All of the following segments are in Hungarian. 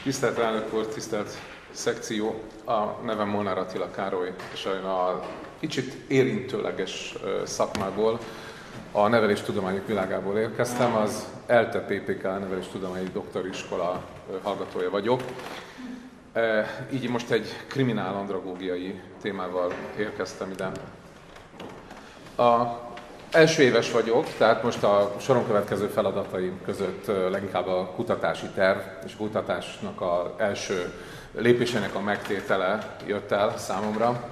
Tisztelt elnök úr, tisztelt szekció! A nevem Molnár Attila Károly, és a kicsit érintőleges szakmából, a neveléstudományok világából érkeztem. Az ELTE PPK neveléstudományi doktoriskola hallgatója vagyok. Így most egy kriminál-andragógiai témával érkeztem ide. Első éves vagyok, tehát most a soron következő feladataim között leginkább a kutatási terv és a kutatásnak az első lépésének a megtétele jött el számomra.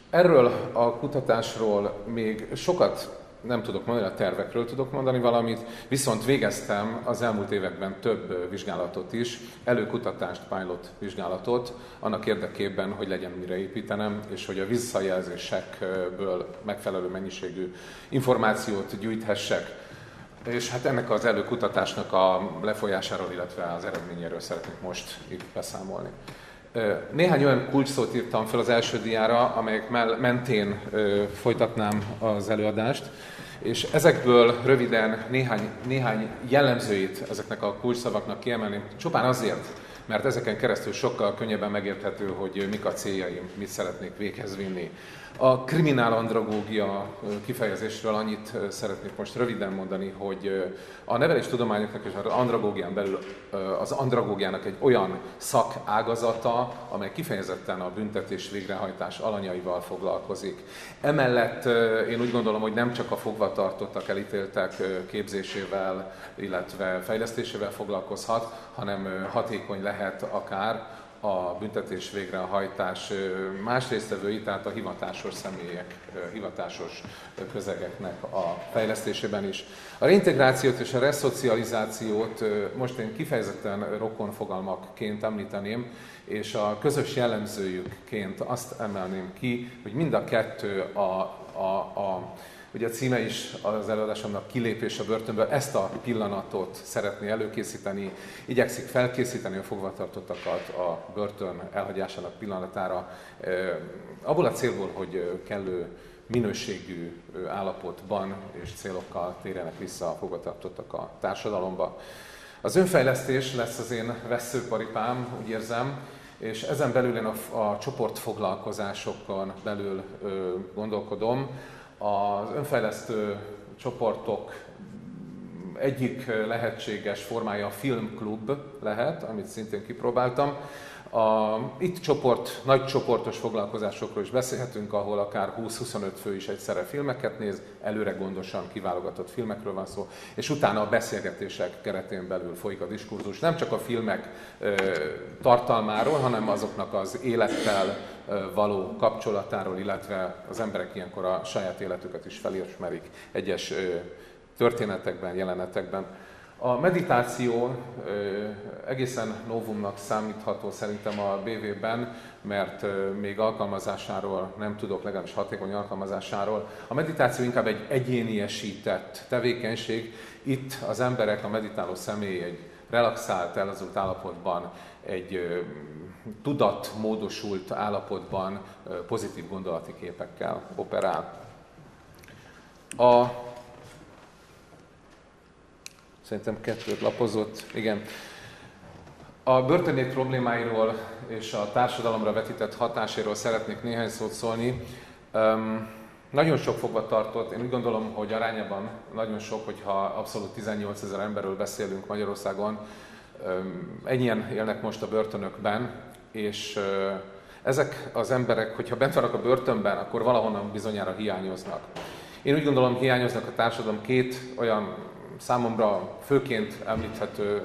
Erről a kutatásról még sokat nem tudok mondani, a tervekről tudok mondani valamit, viszont végeztem az elmúlt években több vizsgálatot is, előkutatást, pilot vizsgálatot, annak érdekében, hogy legyen mire építenem, és hogy a visszajelzésekből megfelelő mennyiségű információt gyűjthessek. És hát ennek az előkutatásnak a lefolyásáról, illetve az eredményéről szeretnék most itt beszámolni. Néhány olyan kulcsszót írtam fel az első diára, amelyek mentén folytatnám az előadást, és ezekből röviden néhány jellemzőit ezeknek a kulcsszavaknak kiemelném, csupán azért, mert ezeken keresztül sokkal könnyebben megérthető, hogy mik a céljaim, mit szeretnék véghez vinni. A kriminál-andragógia kifejezésről annyit szeretnék most röviden mondani, hogy a neveléstudományoknak és az andragógián belül az andragógiának egy olyan szakágazata, amely kifejezetten a büntetés végrehajtás alanyaival foglalkozik. Emellett én úgy gondolom, hogy nem csak a fogvatartottak, elítéltek képzésével, illetve fejlesztésével foglalkozhat, hanem hatékony lehet akár a büntetés végrehajtás más résztvevői, tehát a hivatásos személyek, hivatásos közegeknek a fejlesztésében is. A reintegrációt és a reszocializációt most én kifejezetten rokonfogalmakként említeném, és a közös jellemzőjükként azt emelném ki, hogy mind a kettő ugye a címe is az előadásomnak kilépés a börtönből, ezt a pillanatot szeretné előkészíteni, igyekszik felkészíteni a fogvatartottakat a börtön elhagyásának pillanatára, abból a célból, hogy kellő minőségű állapotban és célokkal térjenek vissza a fogvatartottak a társadalomba. Az önfejlesztés lesz az én vesszőparipám, úgy érzem, és ezen belül én a csoportfoglalkozásokon belül gondolkodom. Az önfejlesztő csoportok egyik lehetséges formája a filmklub lehet, amit szintén kipróbáltam. Itt nagy csoportos foglalkozásokról is beszélhetünk, ahol akár 20-25 fő is egyszerre filmeket néz, előre gondosan kiválogatott filmekről van szó, és utána a beszélgetések keretén belül folyik a diskurzus, nem csak a filmek tartalmáról, hanem azoknak az élettel való kapcsolatáról, illetve az emberek ilyenkor a saját életüket is felismerik egyes történetekben, jelenetekben. A meditáció egészen novumnak számítható szerintem a BV-ben, mert még alkalmazásáról nem tudok, legalábbis hatékony alkalmazásáról. A meditáció inkább egy egyéniesített tevékenység. Itt az emberek, a meditáló személy egy relaxált, elazult állapotban, egy tudatmódosult állapotban pozitív gondolati képekkel operál. Szerintem kettőt lapozott, igen. A börtönét problémáiról és a társadalomra vetített hatásáról szeretnék néhány szót szólni. Nagyon sok fogvatartott, én úgy gondolom, hogy arányában nagyon sok, hogyha abszolút 18 000 emberről beszélünk Magyarországon, ennyien élnek most a börtönökben, és ezek az emberek, hogyha bent vannak a börtönben, akkor valahonnan bizonyára hiányoznak. Én úgy gondolom, hiányoznak a társadalom két olyan számomra főként említhető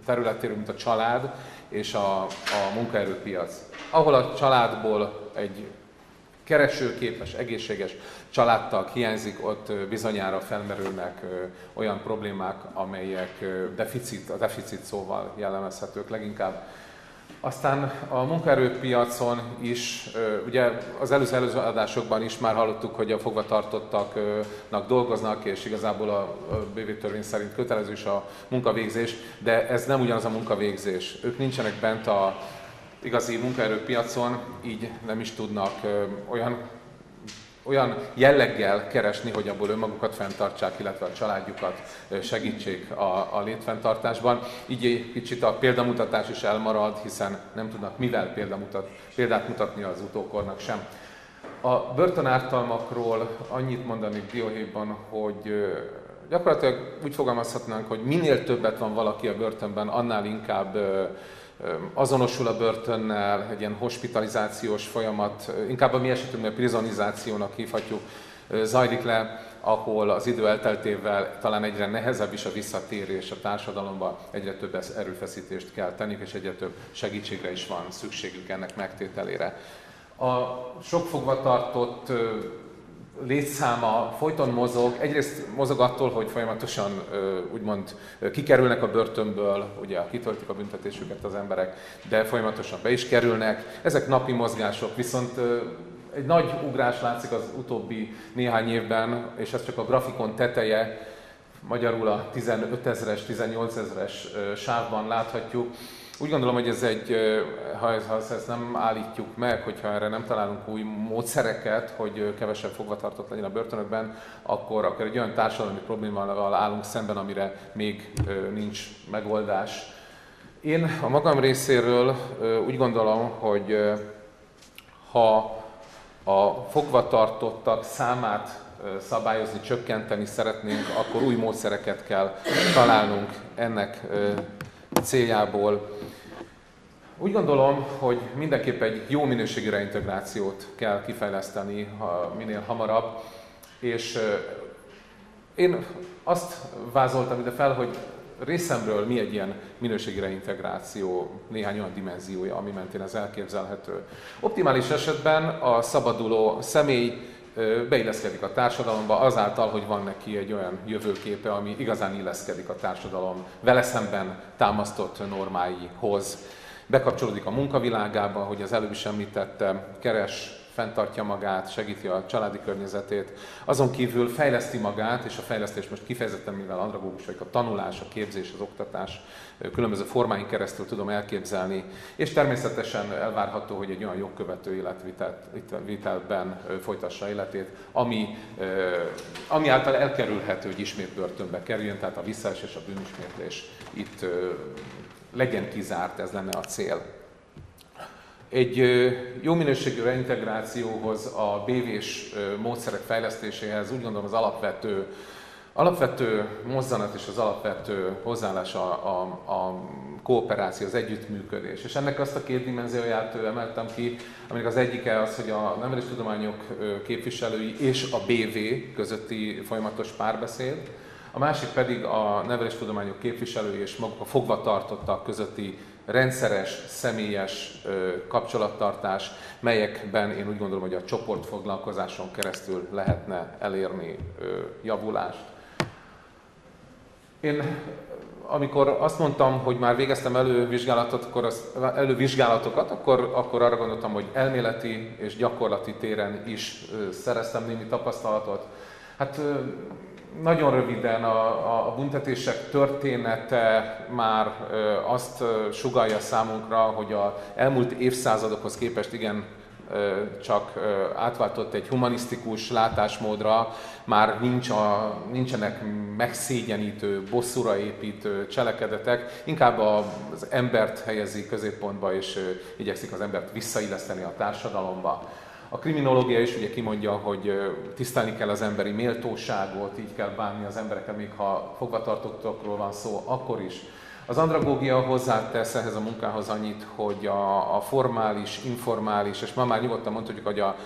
területéről, mint a család és a munkaerőpiac. Ahol a családból egy keresőképes, egészséges családtag hiányzik, ott bizonyára felmerülnek olyan problémák, amelyek a deficit szóval jellemezhetők leginkább. Aztán a munkaerőpiacon is, ugye az előző adásokban is már hallottuk, hogy a fogvatartottaknak dolgoznak, és igazából a BV törvény szerint kötelező is a munkavégzés, de ez nem ugyanaz a munkavégzés. Ők nincsenek bent a igazi munkaerőpiacon, így nem is tudnak olyan olyan jelleggel keresni, hogy abból önmagukat fenntartsák, illetve a családjukat segítsék a létfenntartásban. Így egy kicsit a példamutatás is elmarad, hiszen nem tudnak mivel példát mutatni az utókornak sem. A börtönártalmakról annyit mondanék dióhéjban, hogy gyakorlatilag úgy fogalmazhatnánk, hogy minél többet van valaki a börtönben, annál inkább azonosul a börtönnel, egy ilyen hospitalizációs folyamat, inkább a mi esetünkben prizonizációnak hívhatjuk, zajlik le, ahol az idő elteltével talán egyre nehezebb is a visszatérés a társadalomba, egyre több erőfeszítést kell tenni, és egyre több segítségre is van szükségük ennek megtételére. A sok fogvatartott létszáma folyton mozog, egyrészt mozog attól, hogy folyamatosan úgymond kikerülnek a börtönből, ugye kitöltik a büntetésüket az emberek, de folyamatosan be is kerülnek. Ezek napi mozgások, viszont egy nagy ugrás látszik az utóbbi néhány évben, és ez csak a grafikon teteje, magyarul a 15 000-es, 18 000-es sávban láthatjuk. Úgy gondolom, hogy ez ha ezt nem állítjuk meg, hogyha erre nem találunk új módszereket, hogy kevesebb fogvatartott legyen a börtönökben, akkor egy olyan társadalmi problémával állunk szemben, amire még nincs megoldás. Én a magam részéről úgy gondolom, hogy ha a fogvatartottak számát szabályozni, csökkenteni szeretnénk, akkor új módszereket kell találnunk ennek céljából. Úgy gondolom, hogy mindenképp egy jó minőségű reintegrációt kell kifejleszteni minél hamarabb, és én azt vázoltam ide fel, hogy részemről mi egy ilyen minőségi reintegráció, néhány olyan dimenziója, ami mentén ez elképzelhető. Optimális esetben a szabaduló személy beilleszkedik a társadalomba azáltal, hogy van neki egy olyan jövőképe, ami igazán illeszkedik a társadalom vele szemben támasztott normáihoz. Bekapcsolódik a munkavilágába, hogy az előbb is említettem, keres, fenntartja magát, segíti a családi környezetét, azon kívül fejleszti magát, és a fejlesztés most kifejezetten, mivel andragógus vagyok, a tanulás, a képzés, az oktatás különböző formáin keresztül tudom elképzelni, és természetesen elvárható, hogy egy olyan jogkövető életvitelben folytassa életét, ami által elkerülhető, hogy ismét börtönbe kerüljön, tehát a visszaesés, a bűnismétlés itt legyen kizárt, ez lenne a cél. Egy jó minőségű reintegrációhoz, a BV-s módszerek fejlesztéséhez úgy gondolom az alapvető mozzanat és az alapvető hozzáállás a kooperáció, az együttműködés. És ennek azt a két dimenzióját emeltem ki, aminek az egyike az, hogy a neveléstudományok képviselői és a BV közötti folyamatos párbeszéd, a másik pedig a neveléstudományok képviselői és maguk a fogvatartottak közötti rendszeres, személyes kapcsolattartás, melyekben én úgy gondolom, hogy a csoportfoglalkozáson keresztül lehetne elérni javulást. Én amikor azt mondtam, hogy már végeztem elővizsgálatokat, akkor arra gondoltam, hogy elméleti és gyakorlati téren is szereztem némi tapasztalatot. Hát nagyon röviden a büntetések története már azt sugallja számunkra, hogy az elmúlt évszázadokhoz képest igen csak átváltott egy humanisztikus látásmódra, már nincsenek megszégyenítő, bosszúra építő cselekedetek, inkább az embert helyezi középpontba, és igyekszik az embert visszailleszteni a társadalomba. A kriminológia is ugye kimondja, hogy tisztelni kell az emberi méltóságot, így kell bánni az emberekkel, még ha fogvatartottokról van szó, akkor is. Az andragógia hozzátesz ehhez a munkához annyit, hogy a formális, informális, és ma már nyugodtan mondhatjuk, hogy a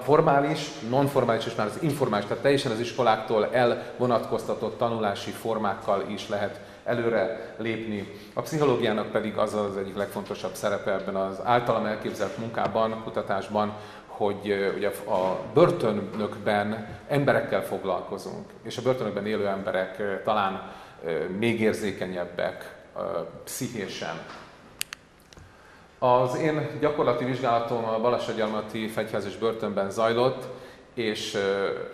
formális, nonformális és már az informális, tehát teljesen az iskoláktól elvonatkoztatott tanulási formákkal is lehet előre lépni. A pszichológiának pedig az az egyik legfontosabb szerepe ebben az általam elképzelt munkában, kutatásban, hogy ugye a börtönökben emberekkel foglalkozunk, és a börtönökben élő emberek talán még érzékenyebbek pszichésen. Az én gyakorlati vizsgálatom a Balassagyarmati Fegyházas börtönben zajlott, és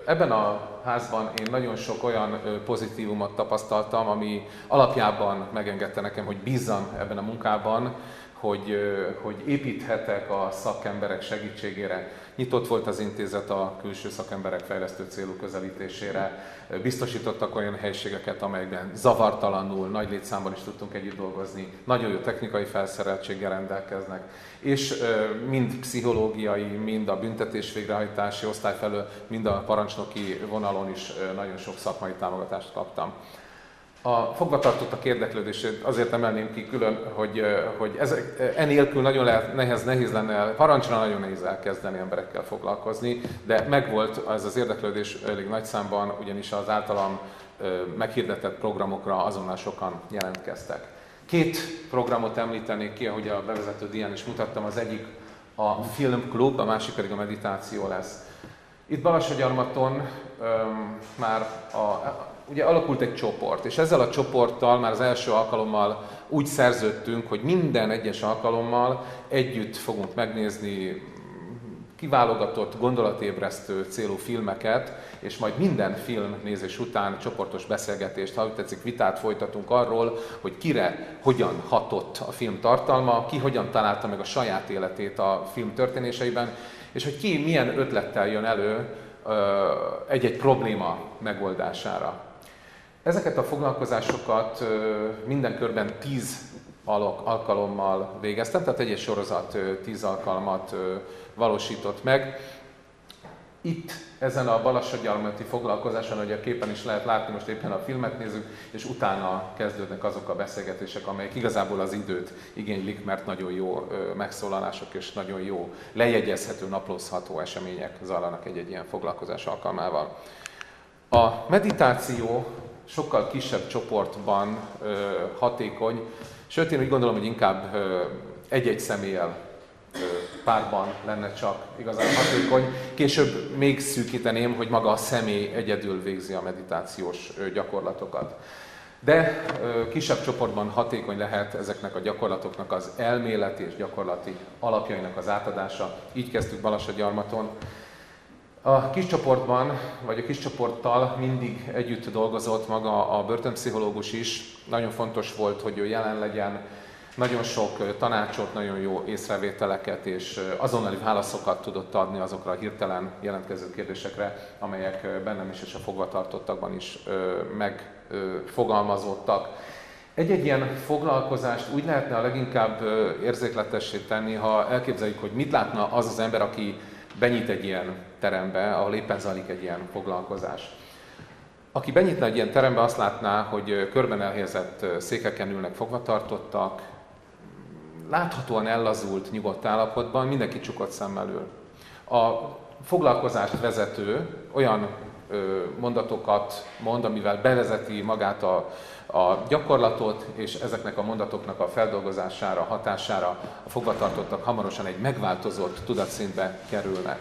ebben a házban én nagyon sok olyan pozitívumot tapasztaltam, ami alapjában megengedte nekem, hogy bízzam ebben a munkában, hogy építhetek a szakemberek segítségére. Nyitott volt az intézet a külső szakemberek fejlesztő célú közelítésére, biztosítottak olyan helységeket, amelyekben zavartalanul, nagy létszámban is tudtunk együtt dolgozni, nagyon jó technikai felszereltséggel rendelkeznek, és mind pszichológiai, mind a büntetés végrehajtási osztály felől, mind a parancsnoki vonalon is nagyon sok szakmai támogatást kaptam. A fogvatartottak érdeklődését azért emelném ki külön, hogy enélkül nagyon nehéz lenne, parancsra nagyon nehéz elkezdeni emberekkel foglalkozni, de megvolt ez az érdeklődés elég nagy számban, ugyanis az általam meghirdetett programokra azonnal sokan jelentkeztek. 2 programot említenék ki, ahogy a bevezető dián is mutattam, az egyik a filmklub, a másik pedig a meditáció lesz. Itt Balassagyarmaton már ugye alakult egy csoport, és ezzel a csoporttal már az első alkalommal úgy szerződtünk, hogy minden egyes alkalommal együtt fogunk megnézni kiválogatott, gondolatébresztő célú filmeket, és majd minden filmnézés után csoportos beszélgetést, ha úgy tetszik, vitát folytatunk arról, hogy kire hogyan hatott a film tartalma, ki hogyan találta meg a saját életét a film történéseiben, és hogy ki milyen ötlettel jön elő egy-egy probléma megoldására. Ezeket a foglalkozásokat minden körben 10 alkalommal végeztem, tehát egy sorozat 10 alkalmat valósított meg. Itt, ezen a Balassagyarmati foglalkozáson, ahogy a képen is lehet látni, most éppen a filmet nézzük, és utána kezdődnek azok a beszélgetések, amelyek igazából az időt igénylik, mert nagyon jó megszólalások és nagyon jó, lejegyezhető, naplózható események zajlanak egy-egy ilyen foglalkozás alkalmával. A meditáció sokkal kisebb csoportban hatékony, sőt én úgy gondolom, hogy inkább egy-egy személlyel párban lenne csak igazán hatékony. Később még szűkíteném, hogy maga a személy egyedül végzi a meditációs gyakorlatokat. De kisebb csoportban hatékony lehet ezeknek a gyakorlatoknak az elméleti és gyakorlati alapjainak az átadása. Így kezdtük Balassagyarmaton. A kis csoportban, vagy a kis csoporttal mindig együtt dolgozott maga a börtönpszichológus is. Nagyon fontos volt, hogy ő jelen legyen, nagyon sok tanácsot, nagyon jó észrevételeket és azonnali válaszokat tudott adni azokra a hirtelen jelentkező kérdésekre, amelyek bennem is és a fogvatartottakban is megfogalmazódtak. Egy-egy ilyen foglalkozást úgy lehetne a leginkább érzékletessé tenni, ha elképzeljük, hogy mit látna az az ember, aki benyit egy ilyen terembe, ahol éppen zajlik egy ilyen foglalkozás. Aki benyitna egy ilyen terembe, azt látná, hogy körben elhelyezett székeken ülnek fogvatartottak, láthatóan ellazult, nyugodt állapotban, mindenki csukott szemmel ül. A foglalkozást vezető olyan mondatokat mond, amivel bevezeti magát a gyakorlatot, és ezeknek a mondatoknak a feldolgozására, hatására a fogvatartottak hamarosan egy megváltozott tudatszintbe kerülnek.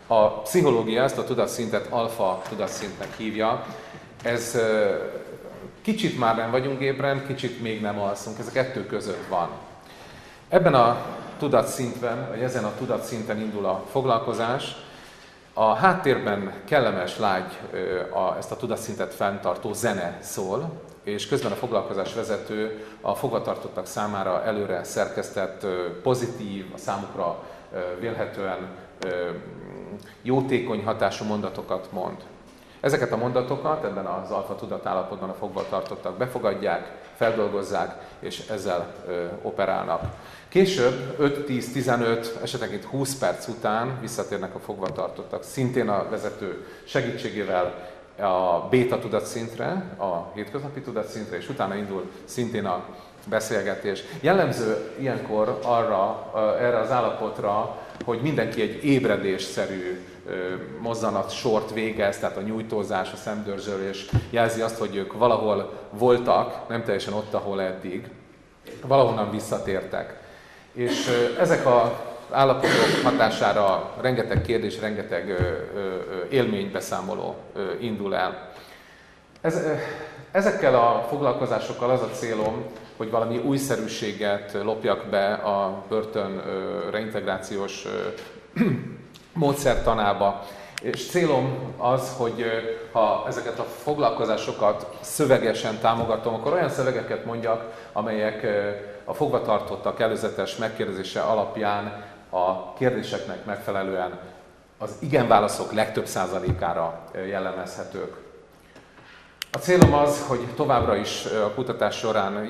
A pszichológia ezt a tudatszintet alfa tudatszintnek hívja. Ez kicsit már nem vagyunk ébren, kicsit még nem alszunk, ez a kettő között van. Ebben a tudatszintben, vagy ezen a tudatszinten indul a foglalkozás. A háttérben kellemes, lágy, ezt a tudatszintet fenntartó zene szól, és közben a foglalkozás vezető a fogvatartottak számára előre szerkesztett, pozitív, a számukra vélhetően jótékony hatású mondatokat mond. Ezeket a mondatokat ebben az alfa tudatállapotban a fogvatartottak befogadják, feldolgozzák, és ezzel operálnak. Később 5-10-15, esetenként 20 perc után visszatérnek a fogvatartottak, szintén a vezető segítségével a béta tudatszintre, a hétköznapi tudatszintre, és utána indul szintén a beszélgetés. Jellemző ilyenkor erre az állapotra, hogy mindenki egy ébredésszerű mozzanatsort végez, tehát a nyújtózás, a szemdörzsölés jelzi azt, hogy ők valahol voltak, nem teljesen ott, ahol eddig, valahonnan visszatértek. És ezek az állapotok hatására rengeteg kérdés, rengeteg élménybeszámoló indul el. Ezekkel a foglalkozásokkal az a célom, hogy valami újszerűséget lopjak be a börtön reintegrációs módszertanába, És célom az, hogy ha ezeket a foglalkozásokat szövegesen támogatom, akkor olyan szövegeket mondjak, amelyek a fogvatartottak előzetes megkérdezése alapján a kérdéseknek megfelelően az igen-válaszok legtöbb százalékára jellemezhetők. A célom az, hogy továbbra is a kutatás során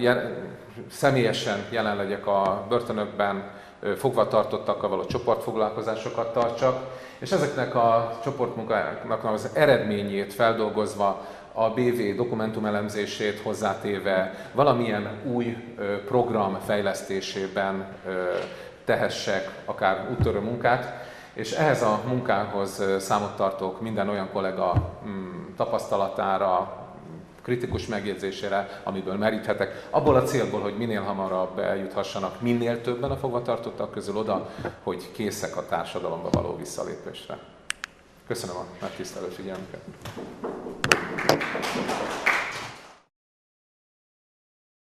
személyesen jelen legyek a börtönökben, fogvatartottakkal való csoportfoglalkozásokat tartsak, és ezeknek a csoportmunkáknak az eredményét feldolgozva, a BV dokumentumelemzését hozzátéve, valamilyen új program fejlesztésében tehessek akár úttörő munkát, és ehhez a munkához számot tartok minden olyan kollega tapasztalatára, kritikus megjegyzésére, amiből meríthetek, abból a célból, hogy minél hamarabb eljuthassanak minél többen a fogvatartottak közül oda, hogy készek a társadalomba való visszalépésre. Köszönöm a megtisztelő figyelmüket!